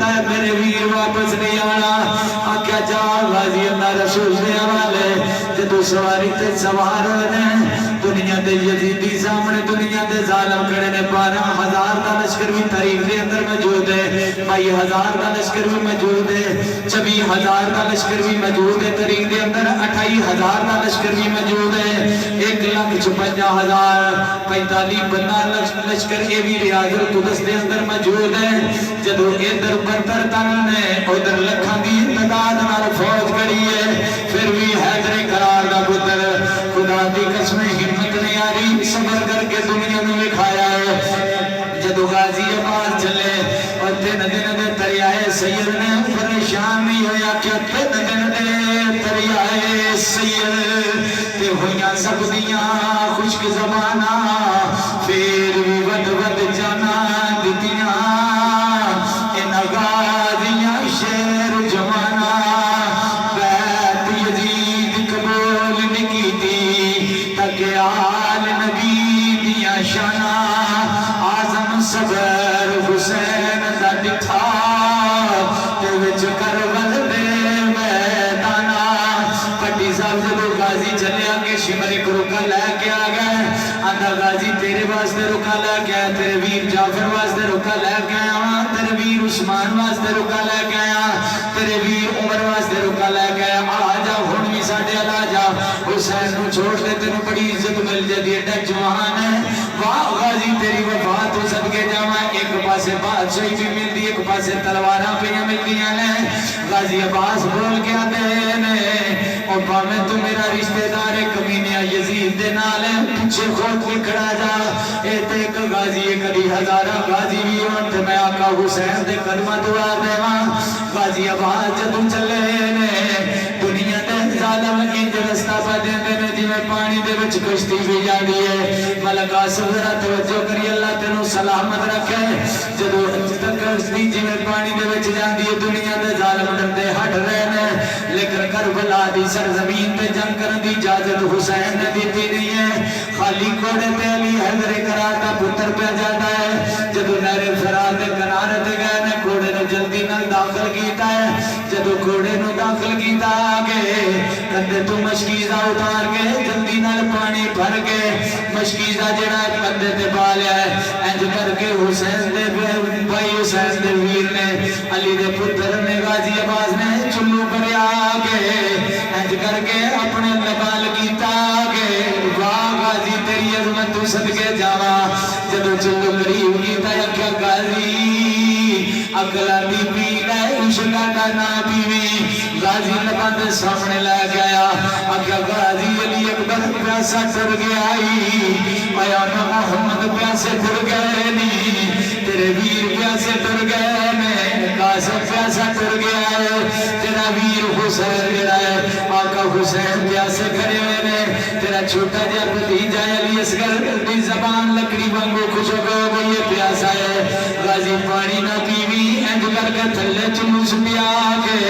پتا ہے میرے ویر واپس نہیں آنا آکھیا جا غازی اللہ رسول دے حوالے جدو سواری تے سوار ہونے دنیا دے یزیدی سامنے دنیا دے ظالم کھڑے نے 12,000 دا لشکر بھی تاریخ دے اندر موجود ہے 22,000 دا لشکر بھی موجود ہے 26,000 دا لشکر بھی موجود ہے تاریخ دے اندر 28,000 دا لشکر بھی موجود ہے 1,56,000 45 بندہ لشکر یہ بھی ریاض القدس دے اندر موجود ہے جدو ادھر 72 تن نے ادھر لکھاں دی تعداد نال فوج کھڑی ہے پھر بھی حیدر کرار دا پتر خدا دی قسم ہمت نہیں آ رہی صبر کر کے دنیا میں لکھایا ہے جدو غازی عباس چلے اور تین دن دے دریائے سید نے پریشان نہیں ہویا کہ تین دن دے دریائے سید تے ہویاں سب دیاں خشک زبانہ پھر بھی ود ود جانا دیتیاں ان غازیاں شیر جوانا بیت یزید قبول نکیتی تاکہ آل نبی دیاں شانہ آزم صبر حسین دا ڈٹھا تے وچ کربل دے میدانہ پٹی صاحب جدو غازی چلے آگے شمر ایک رکا لے کے آگئے آندھا غازی تیرے واسطے رکا لے کے آیا تیرے ویر جعفر واسطے رکا لے کے آیا تیرے ویر عثمان واسطے رکا لے کے آیا تیرے ویر عمر واسطے رکا لے کے آیا آجا ہون بھی ساڑھے اللہ جا حسین نو چھوڑ دے تینو بڑی عزت مل جاتی ہے ڈک جوان ہے واہ غازی تیری وفات ہو صدقے جاواں ایک پاسے بادشاہی بھی مل دی ایک پاسے تلواراں پہ مل دیاں نے غازی عباس بول کے آتے نے اور پاویں تو میرا رشتہ دار کمینہ یزید دے نال پیچھے خود کے کھڑا جا اے تے ایک غازی کدی ہزارہ غازی بھی ہون تے میں آقا حسین دے قدمہ دعا دیواں غازی عباس جدوں چلے نے دنیا دے ظالم انج رستہ پا دیندے نے جویں پانی دے وچ کشتی بھی جاندی ہے ملک آصف ذرا توجہ کری اللہ تینوں سلامت رکھے جدوں کشتی جویں پانی دے وچ جاندی ہے دنیا دے ظالم ڈردے ہٹ رہے نے لیکن کربلا دی سرزمین تے جنگ کرن دی اجازت حسین نے دیتی نہیں ہے خالی کوڑے تے علی حیدر کرار دا پتر پہ جاتا ہے جدو نہر فرات دے کنارے تے گئے نے کوڑے نو جلدی نال داخل کیتا ہے جدو کوڑے نو داخل کیتا آگے کندھے تو مشکیزہ اتار کے جلدی نال پانی بھر کے مشکیزہ جڑا کندھے تے بالیا ہے انج کر کے حسین دے بھائی حسین دے ویر نے علی دے پتر نے غازی عباس نے چلو پر آگے انج کر کے اپنے لبال کیتا آگے واہ غازی تیری عظمت تو صدقے جاواں جدو چلو قریب کیتا ہے کیا غازی اگلا دی پی لے عشقہ دا نا پیوی غازی لبند سامنے لے گیا اکیا غازی علی اکبر پیاسا ٹر گیا آیا محمد پیاسے ٹر گئے نی تیرے ویر پیاسے ٹر گئے نے قاسم پیاسا ٹر گیا ہے تیرا ویر حسین جڑا ہے آقا حسین پیاسے کھڑے ہوئے نے تیرا چھوٹا جا بھتیجا علی اصغر دی زبان لکڑی وانگو خوشک ہو گئی پیاسا ہے غازی پانی نہ پیوی انج کر کے تھلے چلوس پیا کے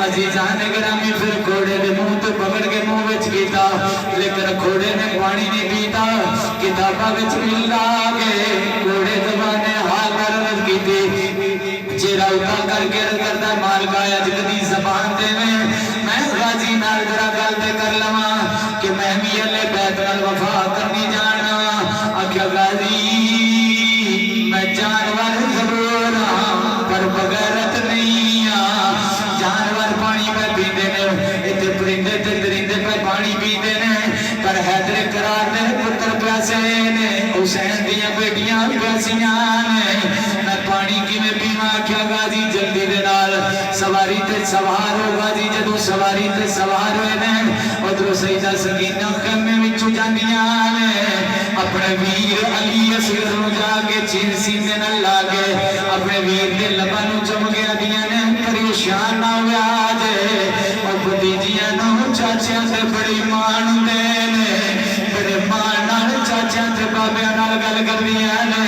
عزیزان گرامی پھر کھوڑے نے منہ تو پکڑ کے منہ وچ کیتا لیکن کھوڑے نے پانی نہیں پیتا کتابہ وچ مل آگے کھوڑے زبانے حال کرد کی تھی چیرہ اٹھا کر کے رد کرتا مال کا اجگدی زبان دے میں غازی نال ذرا گل دے کر لواں کہ میں بھی اللہ بیت نال وفا کرنی جانا آکھیا غازی میں جانور ضرور پر بغیرت نہیں جانور پانی پہ پیندے نے ایتھے پرندے تے درندے پہ پانی پیندے نے پر حیدر کرار نے پتر پیاسے نے حسین دیاں بیٹیاں پیاسیاں نے میں پانی کی میں پیواں کیا غازی جلدی دے نال سواری تے سوار ہو غازی جدو سواری تے سوار ہوئے نے ادھر سیدہ سکینہ خیمے وچوں جاندیاں نے اپنے ویر علی اصغر نو جا کے چیر سینے نال لا کے اپنے ویر دے لباں نو چم گیا دیاں نے پریشان نہ ہویا جے اور بھتیجیاں نو چاچیاں تے بڑی مان دے نے بڑے مان نال چاچیاں تے بابیاں نال گل کردیاں نے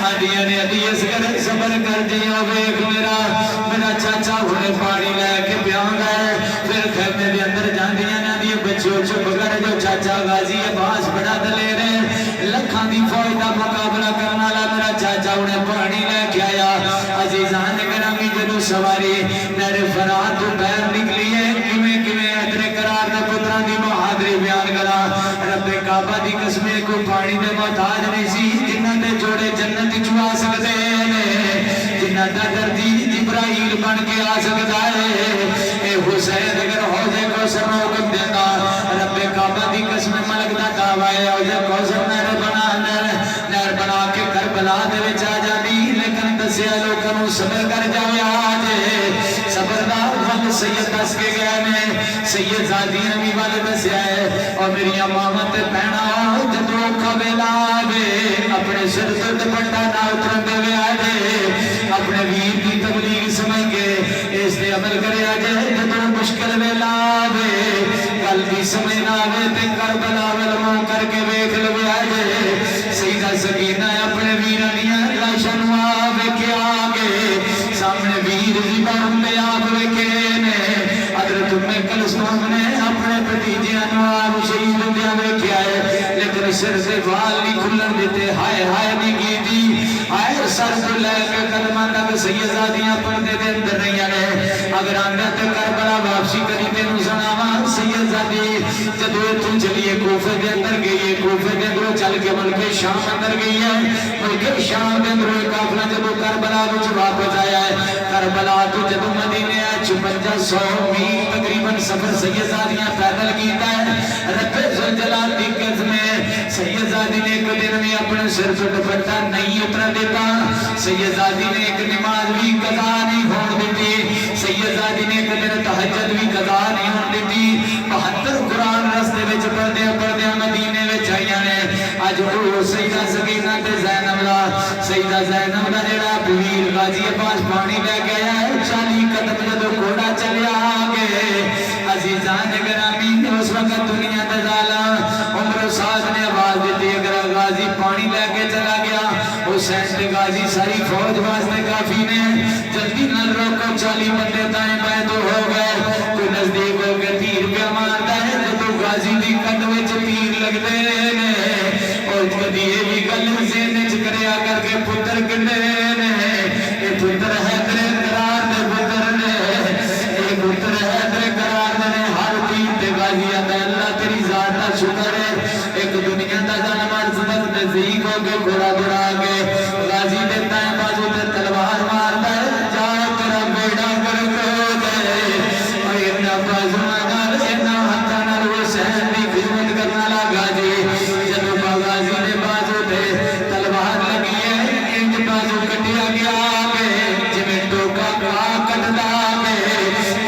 آدیاں نے علی اصغر صبر کر جیاں ویکھ میرا چاچا ہونے پانی لے کے پیانگا ہے پھر خیمے دے اندر جاندیاں نے آدھی بچوں چپ کر جو چاچا غازی عباس بڑا دلیر لکھاں دی فوج دا مقابلہ کرنا لا میرا چاچا انہیں پانی لے کے آیا عزیزان گرامی سواری نہر فرات تو بہر نکلی ہے کیویں کیویں اتنے قرار دے پتران دی بہادری بیان کرا رب کعبہ دی قسمیں کو پانی دے محتاج نہیں سی جنہاں دے جوڑے جنت وچ آ سکدے نے جنہاں دا دردی جبرائیل بن کے آ سکدا ہے اے حسین اگر حوض کوثر نو حکم دیندا رب کعبہ دی قسم ملک دا دعوی ہے حوض کوثر نہر بنا کے کربلا دے وچ آ جاندی لیکن دسیا لوکاں نوں صبر کر جاوے آج صبر دا ول سید دس کے گئے نے سید زادیاں بھی ول دسیا ہے اور میری ماواں تے بہناں جدوں ویلا آوے اپنے سر تے دوپٹہ نہ اترن دے آجے اپنے ویر کی تبلیغ سمجھ کے اس تے عمل کرے آجے جدوں مشکل ویلا آوے گل دی سمجھ نہ آوے تے کربلا ول منہ کر کے ویکھ لوے آجے سیدہ سکینہ اپنے ویرانیاں لاشاں نوں آوے کے آگے سامنے ویر دی بہن میں آپ ویکھے نے حضرت ام کلثوم نے اپنے بھتیجیاں نوں آپ شہید ہوندیاں ویکھیا ہے لیکن سر سے وال نہیں کھلن دیتے ہائے ہائے نہیں کیتی ہائے سر تو لے کے قدماں تک سیدزادیاں پردے دے اندر نہیں آنے اگر آنگا تے کربلا واپسی کری تینوں سناواں سیدزادی جدوں اتوں چلیے کوفے دے اندر گئی ہے کوفے دے اندروں چل کے ملک شام اندر گئی ہے ملک شام دے اندروں قافلہ جدوں کربلا وچ واپس آیا ہے کربلا تو جدوں مدینے 5500 میل تقریباً سفر سیدزادیاں پیدل کیتا ہے رب ذوالجلال دی قسم سیدزادی نے ایک دن میں اپنے سر سے دوپٹہ نہیں اتر دیتا سیدزادی نے ایک نماز بھی قضا نہیں ہون دیتی سیدزادی نے ایک دن تہجد بھی قضا نہیں ہون دیتی 72 قرآن رستے وچ پڑھدے مدینے وچ آئیاں نے اج او سیدہ سکینہ تے زینب دا سیدہ زینب دا جڑا ویر غازی عباس پانی لے کے آیا ہے 40 قدم جدوں گھوڑا چلیا آگے عزیزان گرامی اس وقت دنیا تے ظالم عمر سعد نے آواز دیتی اگر غازی پانی لے کے چلا گیا حسین تے غازی ساری فوج واسطے کافی نے جلدی نہ روکو 40 بندے دائیں بائیں تو ہو گئے کوئی نزدیک ہو کے تیر پہ مارتا ہے جدوں غازی دی کندھ وچ تیر لگدے نے اور کدی یہ بھی گل ذہن وچ کریا کر کے پتر کنے نے اے پتر حیدر قرار دے پتر نے اے پتر حیدر قرار دے ہر تیر تے غازی آتا ہے اللہ تیری ذات دا شکر ہے ایک دنیا دا ظالم عظمت نزدیک ہو کے گھوڑا دوڑا کے غازی دے دائیں بازو تے تلوار مارتا ہے جا تیرا بیڑا گرک ہو جائے اور اتنا بازو نال اتنا ہتھاں نال حسین دی خدمت کرنا لگا جی جدوں غازی دے بازو تے تلوار لگی ہے انج بازو کٹیا گیا کہ جویں ٹوکا کٹدا ہے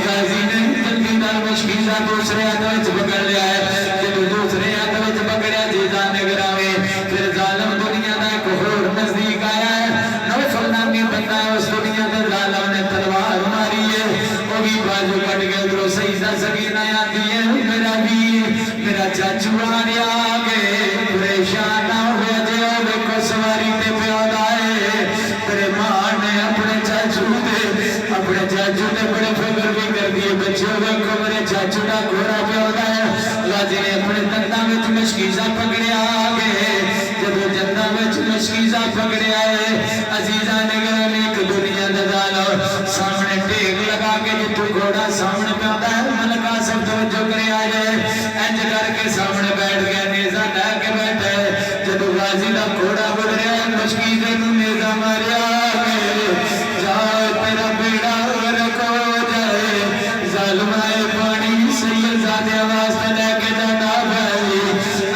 غازی نے جلدی نال مشکیزہ دوسرے ہاتھ وچ پکڑ لیا ہے جدوں دوسرے ہاتھ وچ پکڑیا جی جان گراوے پھر ظالم دنیا دا ایک ہور نزدیک آیا ہے نوفل نامی بندہ ہے اس دنیا دے ظالم نے تلوار ماری ہے وہ بھی بازو کٹ گئے ادھروں سیدہ سکینہ آتی ہے میرا ویر میرا چاچو آ رہا آگے پریشان نہ ہوئے جے دیکھو سواری تے پیادا ہے تیرے ماں نے اپنے چاچو دے بڑے فکر بھی کر دیے بچوں دیکھو میرے چاچو دا گھوڑا پیادا ہے غازی نے اپنے دنداں وچ مشکیزہ پکڑیا آگے جدوں دنداں وچ مشکیزہ پکڑیا ہے عزیزان گرامی ایک دنیا دا ظالم سامنے ٹیک لگا کے جتوں گھوڑا سامنے پیادا ہے ملکہ سب توجہ کرے آئے انج کر کے سامنے بیٹھ گیا نیزہ لے کے بیٹھے جدوں غازی دا گھوڑا گزریا مشکیزے نوں نیزہ ماریا جائے تیرا بیڑا غرق ہو جائے ظالم آئے پانی سیدزادے واسطے لے کے جانا بھائی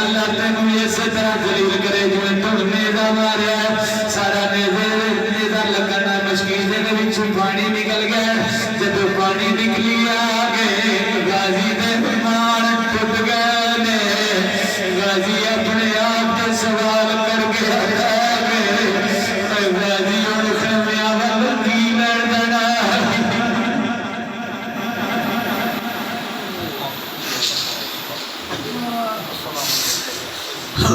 اللہ تینوں یہ سے طرح دلیل کرے جو تم نیزہ ماریا سارا نیزہ لگنا مشکیزے کے بچوں پانی نکل گیا جدوں پانی نکلی آگے غازی دے بیمار ٹوٹ گئے نے غازی اپنے آپ کے سوال کر کے آگے غازی اور خیمیہ والدی لڑنا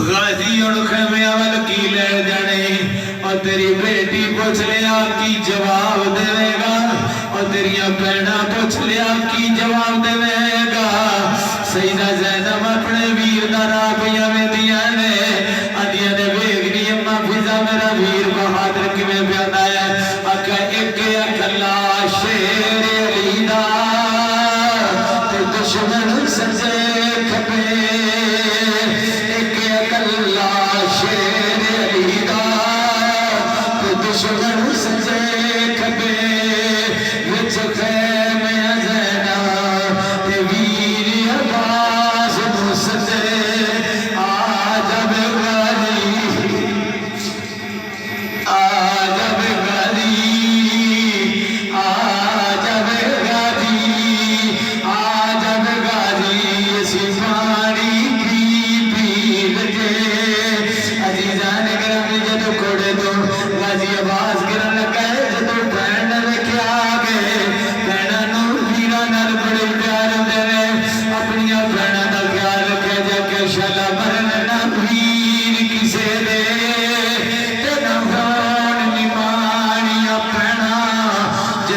غازی اور خیمیہ والدی لڑ جانے اور تیری بیٹی پوچھ لیا کی جواب دے گا اور تیریاں بہناں پوچھ لیا کی جواب دے گا سیدہ زینب اپنے ویر دا راپیاں میں دیا نے آدھیا نے بیگنی اممہ فضا میرا ویر بہادر کی میں بیادا ہے اکا ایک اکا لاش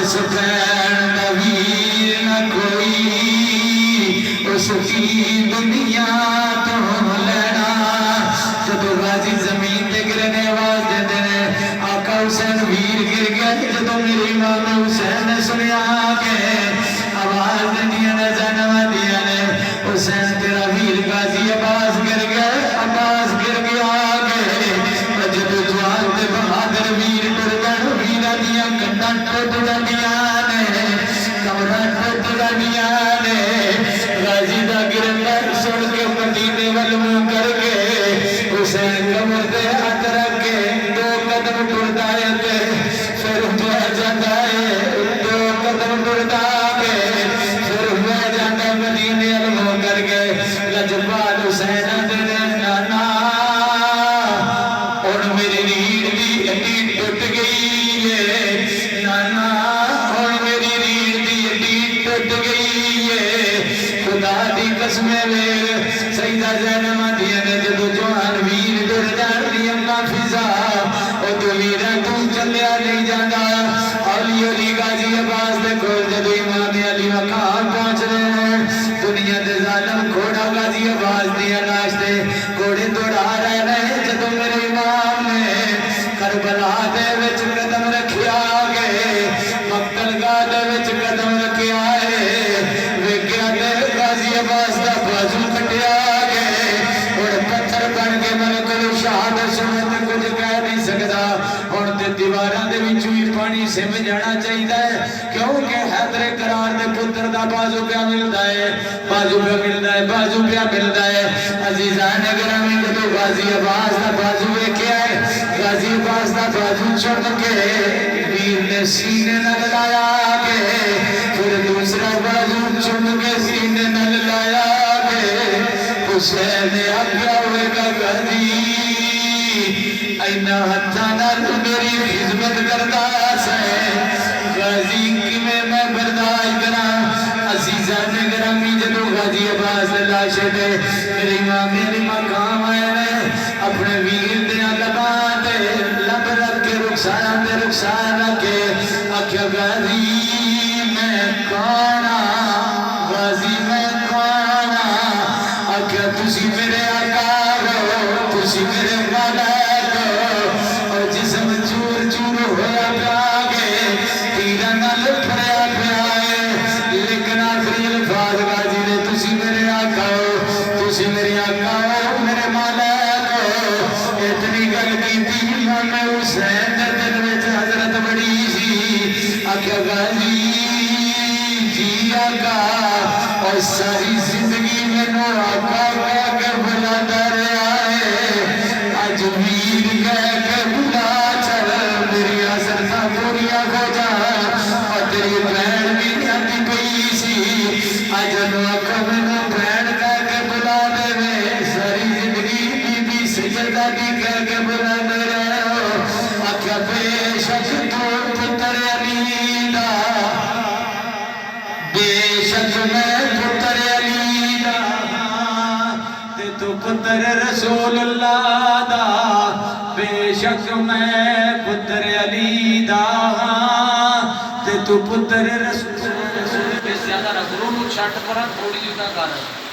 سفین نویر نہ کوئی اس کی دنیا تو لینا جدو غازی زمین دے گرنے آواز دے دینے آقا حسین ویر گر گیا جدو میری امام حسین نے سنیا کہ آواز دنیا نے زینوہ دیا نے حسین تیرا ویر غازی عباس گر گیا عباس گر گیا جدو جوان دے بہادر ویر گر گیا ویرہ دیا کنڈا ٹوٹ جانیا نے کمرہ ٹوٹ جانیا نے غازی دا گرندہ سن کے مدینے والموں کر کے حسین کمر دے ہاتھ رکھ کے دو قدم ٹوٹا ہے پھر ہوا جاتا ہے دو قدم ٹوٹا کے پھر ہوا جاتا مدینے والموں کر کے لجبال حسین دے نانا اور میری ریڑھ دی ہڈی ٹوٹ گئی ہے نانا اور میری ریڑھ دی ہڈی ٹوٹ گئی ہے خدا دی قسم ہے سیدہ زینب دیا نے جدو جوان ویر در جان دی اما فضا او تو ویرہ تو چلیا نہیں جانا اولی علی غازی عباس دے کھول جدو امام علی مقام پہنچ رہے ہیں دنیا دے ظالم کھوڑا غازی عباس دیا لاش دے کھوڑے دوڑا رہے ہیں جدو میرے امام نے کربلا دے وچ قدم رکھیا گئے مقتل گاہ دے وچ قدم رکھیا ہے ویکیا دے غازی عباس دا بازو کٹیا گئے اور پتھر بن کے ملک شہادت سنت کچھ کہہ نہیں سکتا اور تے دیواراں دے وچوں ہی پانی سم جانا چاہیدا ہے کیونکہ حیدر قرار دے پتر دا بازو پیا ملدا ہے بازو پیا ملدا ہے بازو پیا ملدا ہے عزیزان گرامی جدو غازی عباس دا بازو ویکھیا ہے غازی عباس دا بازو چن کے ویر نے سینے نال لایا کہ پھر دوسرا بازو چن کے سینے نال لایا کہ حسین آگیا ہوئے گا غازی اینا ہتھا نال میری خدمت کرتا سے غازی کی میں برداشت کرا عزیزان گرامی جدو غازی عباس لاشے دے میری امام علی مقام آئے اپنے ویر دیا لبان دے لب رکھ کے رخسان دے رخسان رکھ کے آکھیا غازی میں کانا غازی میں کانا آکھیا تسی میرے آقا ہو تسی میرے مالک ہو اور جسم چور چور ہویا پیا گے تیرہ نال پھریا پیا ہے لیکن آخری الفاظ غازی نے تسی میرے آقا ہو تسی میرے آقا ہو میرے مالک ہو اتنی گل کی تھی امام حسین دے دل وچ حضرت بڑی سی آکھیا غازی جی آقا اور ساری زندگی میں نو آقا کہہ کے بلاتا رہا ہے آج ویر کہہ کے بلا چل میری حسرتاں پوریا ہو جا اور تیری بہن بھی آتی پئی سی آج نو آقا میں نو بہن کہہ کے بلا دے میں ساری زندگی بی سجدہ دی کہہ کے بلا دے رہے ہو آقا بے شک تو پتر علی دا بے شک میں پتر علی دا تے تو پتر رسول اللہ دا بے شک میں پتر علی دا تے تو پتر رسول زیادہ رکھ لو چھٹ پر تھوڑی جی کا کر